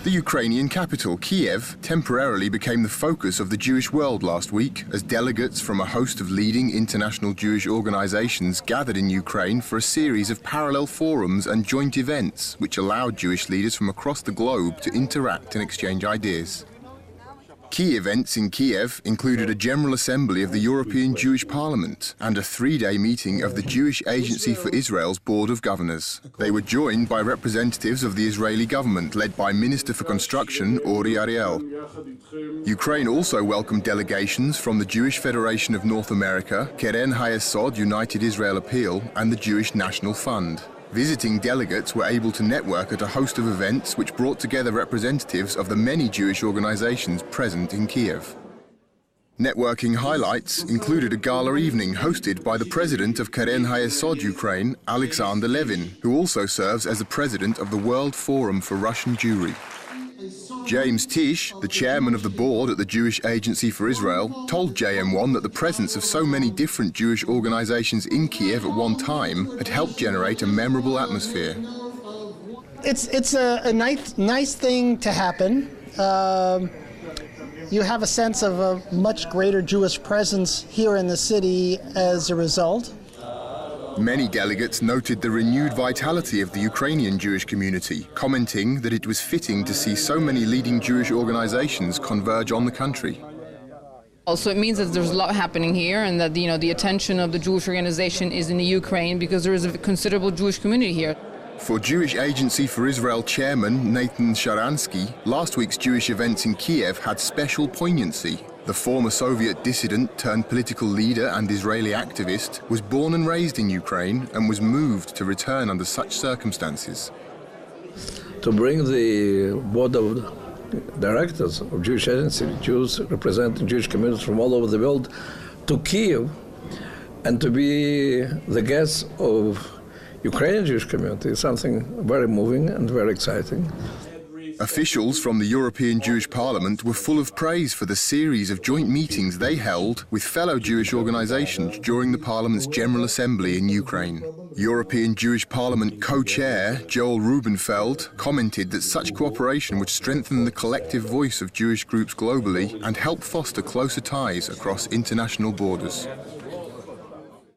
The Ukrainian capital, Kiev, temporarily became the focus of the Jewish world last week as delegates from a host of leading international Jewish organizations gathered in Ukraine for a series of parallel forums and joint events which allowed Jewish leaders from across the globe to interact and exchange ideas. Key events in Kiev included a General Assembly of the European Jewish Parliament and a three-day meeting of the Jewish Agency for Israel's Board of Governors. They were joined by representatives of the Israeli government led by Minister for Construction Ori Ariel. Ukraine also welcomed delegations from the Jewish Federation of North America, Keren HaYesod United Israel Appeal and the Jewish National Fund. Visiting delegates were able to network at a host of events which brought together representatives of the many Jewish organizations present in Kiev. Networking highlights included a gala evening hosted by the president of Keren HaYesod Ukraine, Alexander Levin, who also serves as the president of the World Forum for Russian Jewry. James Tish, the chairman of the board at the Jewish Agency for Israel, told JM1 that the presence of so many different Jewish organizations in Kiev at one time had helped generate a memorable atmosphere. It's a nice thing to happen. You have a sense of a much greater Jewish presence here in the city as a result. Many delegates noted the renewed vitality of the Ukrainian Jewish community, commenting that it was fitting to see so many leading Jewish organizations converge on the country. Also, it means that there's a lot happening here and that, the attention of the Jewish organization is in the Ukraine because there is a considerable Jewish community here. For Jewish Agency for Israel chairman Nathan Sharansky, last week's Jewish events in Kiev had special poignancy. The former Soviet dissident turned political leader and Israeli activist was born and raised in Ukraine and was moved to return under such circumstances. To bring the board of directors of Jewish Agency, Jews representing Jewish communities from all over the world, to Kiev and to be the guests of Ukrainian Jewish community is something very moving and very exciting. Officials from the European Jewish Parliament were full of praise for the series of joint meetings they held with fellow Jewish organizations during the Parliament's General Assembly in Ukraine. European Jewish Parliament co-chair Joel Rubenfeld commented that such cooperation would strengthen the collective voice of Jewish groups globally and help foster closer ties across international borders.